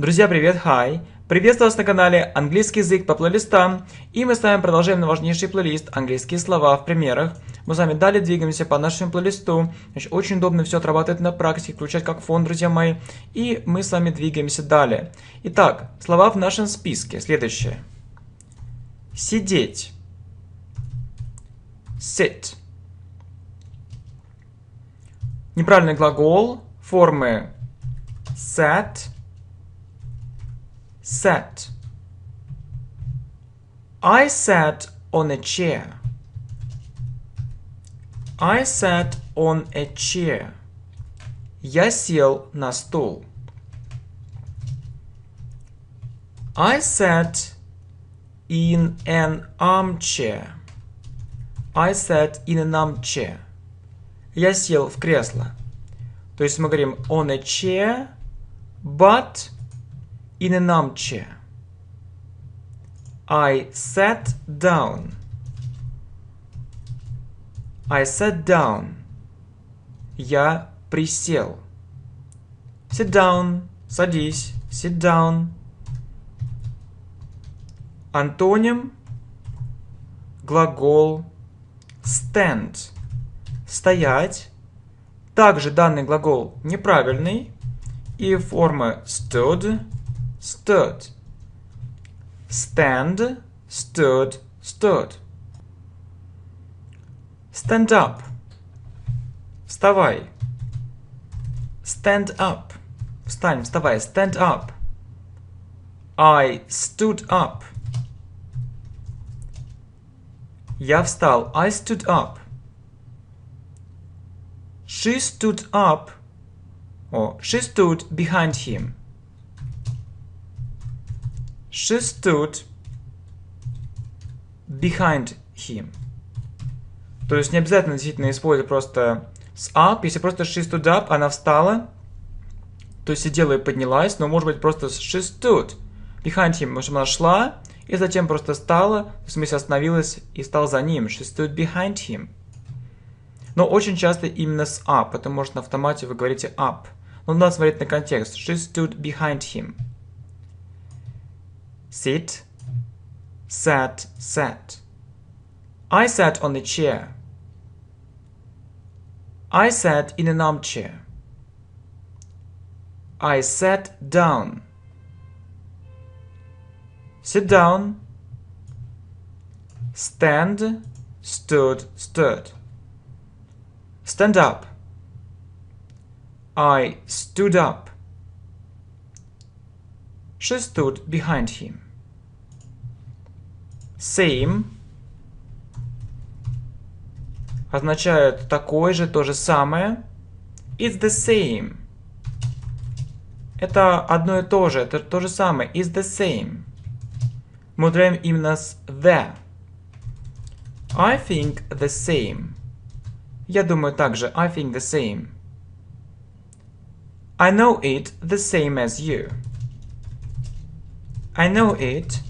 Друзья, привет, хай! Приветствую вас на канале Английский язык по плейлистам. И мы с вами продолжаем на важнейший плейлист «Английские слова в примерах». Мы с вами далее двигаемся по нашему плейлисту. Значит, очень удобно все отрабатывать на практике, включать как фон, друзья мои. И мы с вами двигаемся далее. Итак, слова в нашем списке. Следующее. Сидеть. Sit. Неправильный глагол формы sat. Sat. I sat on a chair. I sat on a chair. Я сел на стул. I sat in an armchair. I sat in an armchair. Я сел в кресло. То есть мы говорим on a chair, but in an armchair. I sat down. I sat down. Я присел. Sit down. Садись. Sit down. Антоним. Глагол stand. Стоять. Также данный глагол неправильный. И форма stood. Stood. Stand, stood, stood. Stand up. Вставай. Stand up. Встань, вставай. Stand up. I stood up. Я встал. I stood up. She stood up. Or she stood behind him. She stood behind him. То есть не обязательно действительно использовать просто с up. Если просто she stood up, она встала, то сидела и поднялась, но может быть просто she stood behind him, потому что она шла и затем просто стала, в смысле остановилась и стала за ним. She stood behind him. Но очень часто именно с up, потому что на автомате вы говорите up. Но надо смотреть на контекст. She stood behind him. Sit, sat, sat. I sat on a chair. I sat in an armchair. I sat down. Sit down. Stand, stood, stood. Stand up. I stood up. She stood behind him. Same означает такой же, то же самое. It's the same. Это одно и то же, это то же самое. It's the same. Мы ударяем именно с the. I think the same. Я думаю также. I think the same. I know it the same as you. I know it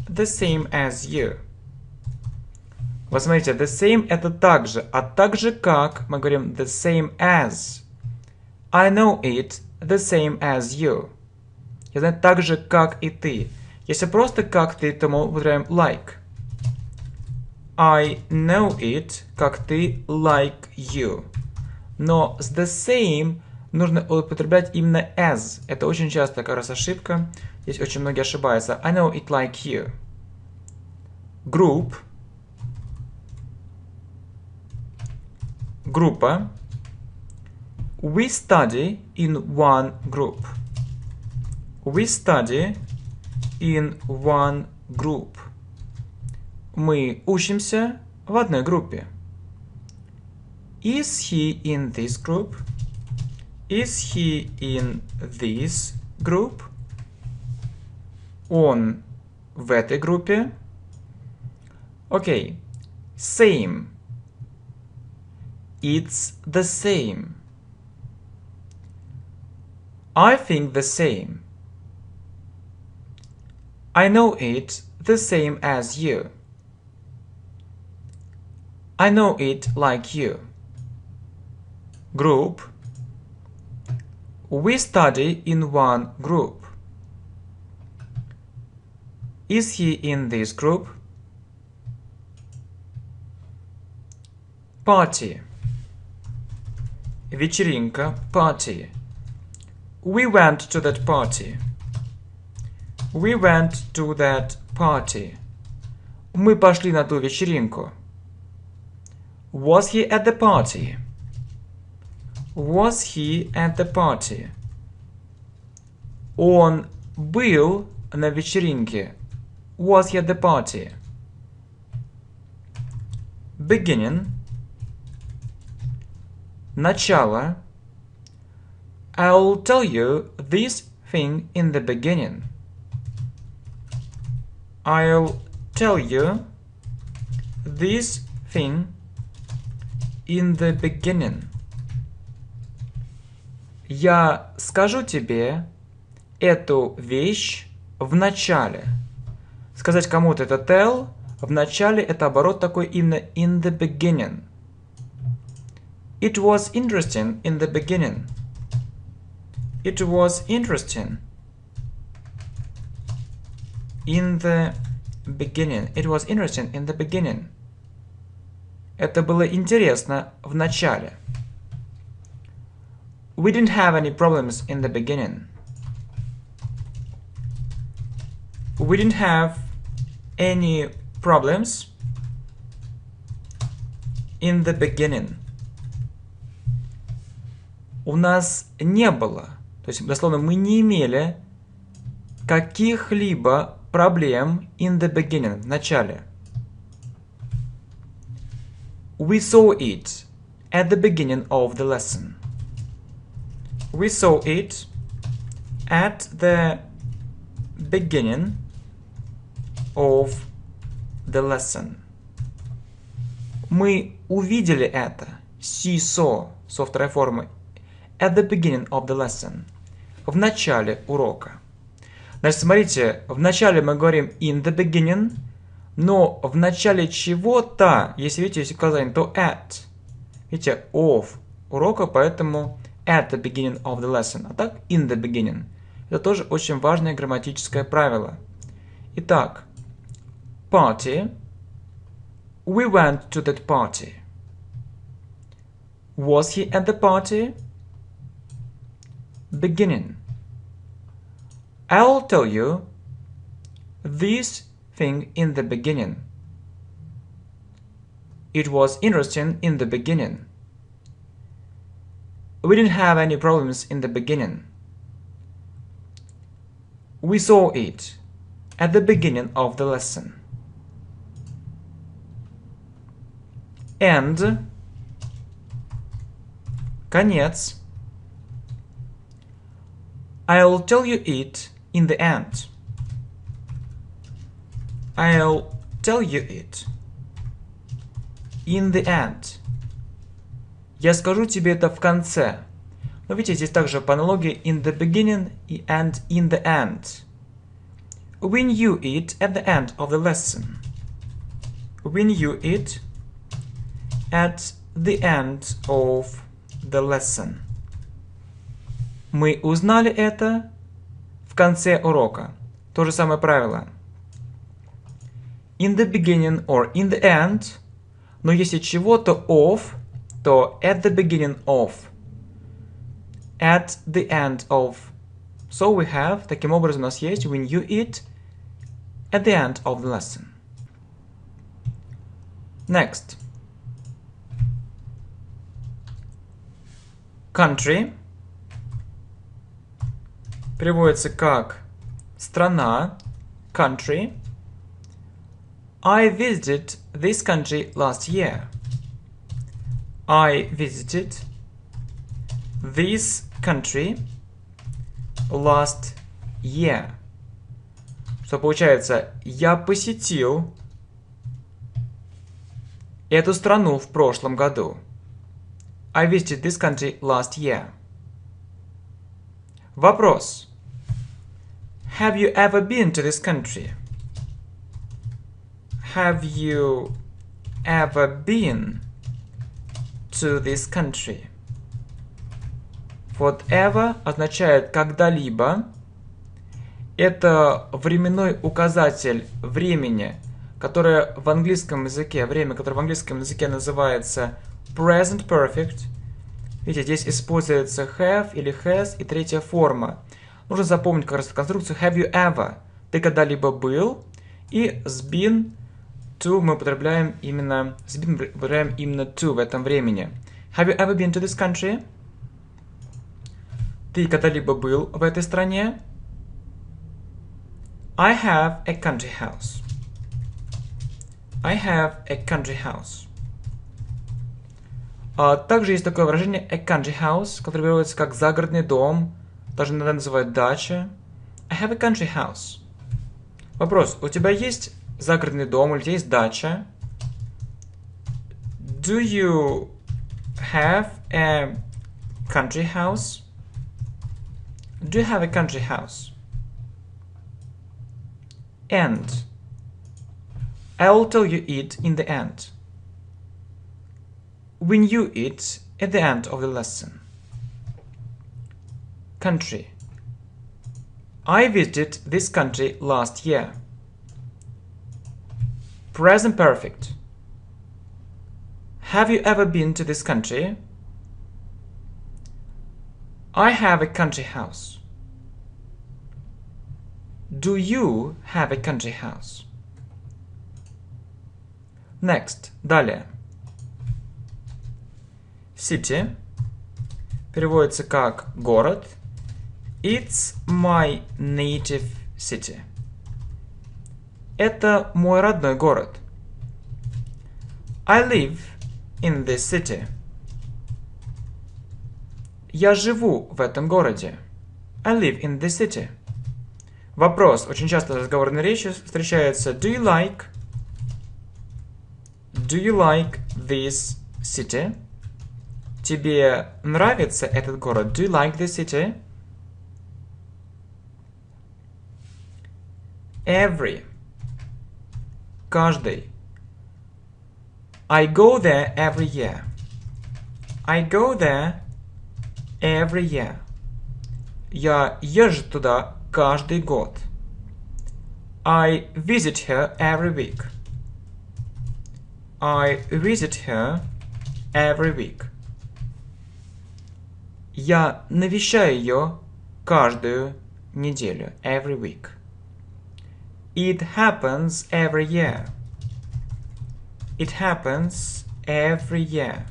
the same as you. Вот смотрите, the same это также, а также как мы говорим the same as. I know it the same as you. Я знаю так же, как и ты. Если просто как ты, то мы употребляем like. I know it, как ты, like you. Но с the same нужно употреблять именно as. Это очень часто как раз ошибка. Здесь очень многие ошибаются. I know it like you. Group. Группа. We study in one group. We study in one group. Мы учимся в одной группе. Is he in this group? Is he in this group? Он в этой группе. Окей. Same. It's the same. I think the same. I know it the same as you. I know it like you. Group. We study in one group. Is he in this group? Party. Вечеринка, party. We went to that party. We went to that party. Мы пошли на ту вечеринку. Was he at the party? Was he at the party? Он был на вечеринке. Was he at the party? Beginning. Начало. I'll tell you this thing in the beginning. I'll tell you this thing in the beginning. Я скажу тебе эту вещь в начале. Сказать кому-то это tell, в начале это оборот такой именно in the beginning. It was interesting in the beginning. It was interesting in the beginning. It was interesting in the beginning. Это было интересно в начале. We didn't have any problems in the beginning. We didn't have any problems in the beginning. У нас не было, то есть, дословно, мы не имели каких-либо проблем in the beginning, в начале. We saw it at the beginning of the lesson. We saw it at the beginning of the lesson. Мы увидели это. See, saw, со второй формы. At the beginning of the lesson. В начале урока. Значит, смотрите, в начале мы говорим in the beginning, но в начале чего-то, если видите, есть указание, то at. Видите, of урока, поэтому at the beginning of the lesson. А так, in the beginning. Это тоже очень важное грамматическое правило. Итак, party. We went to that party. Was he at the party? Beginning. I'll tell you this thing in the beginning. It was interesting in the beginning. We didn't have any problems in the beginning. We saw it at the beginning of the lesson. And конец. I'll tell you it in the end. I'll tell you it in the end. Я скажу тебе это в конце. Но видите, здесь также по аналогии in the beginning and in the end. We knew it at the end of the lesson. We knew it at the end of the lesson. Мы узнали это в конце урока. То же самое правило. In the beginning or in the end. Но если чего-то of, то at the beginning of. At the end of. So we have, таким образом у нас есть we knew it at the end of the lesson. Next. Country. Переводится как страна, country. I visited this country last year. I visited this country last year. Что получается? Я посетил эту страну в прошлом году. I visited this country last year. Вопрос. Have you ever been to this country? Have you ever been to this country? Whatever означает когда-либо. Это временной указатель времени, которое в английском языке, время, которое в английском языке называется present perfect. Видите, здесь используется have или has и третья форма. Нужно запомнить как раз эту конструкцию have you ever. Ты когда-либо был. И с been to мы употребляем именно to в этом времени. Have you ever been to this country? Ты когда-либо был в этой стране? I have a country house. I have a country house. Также есть такое выражение a country house, которое переводится как загородный дом. Даже иногда называют дача. I have a country house. Вопрос. У тебя есть загородный дом или у тебя есть дача? Do you have a country house? Do you have a country house? And I'll tell you it in the end. We knew it at the end of the lesson. Country. I visited this country last year. Present perfect. Have you ever been to this country? I have a country house. Do you have a country house? Next. Далее. City переводится как город. It's my native city. Это мой родной город. I live in this city. Я живу в этом городе. I live in this city. Вопрос. Очень часто в разговорной речи встречается Do you like this city? Тебе нравится этот город? Do you like this city? Every. Каждый. I go there every year. I go there every year. Я езжу туда каждый год. I visit her every week. I visit her every week. Я навещаю ее каждую неделю. Every week. It happens every year. It happens every year.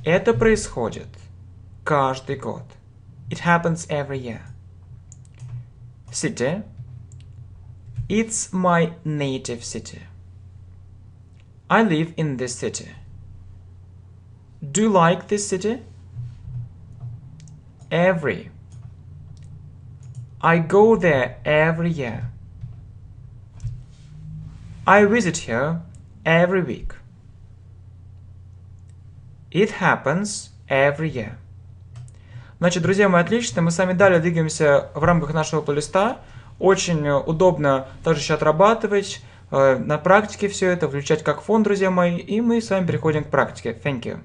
Это происходит каждый год. It happens every year. City. It's my native city. I live in this city. Do you like this city? Every. I go there every year. I visit here every week. It happens every year. Значит, друзья мои, отлично. Мы с вами далее двигаемся в рамках нашего плейлиста. Очень удобно также еще отрабатывать на практике все это, включать как фон, друзья мои. И мы с вами переходим к практике. Thank you.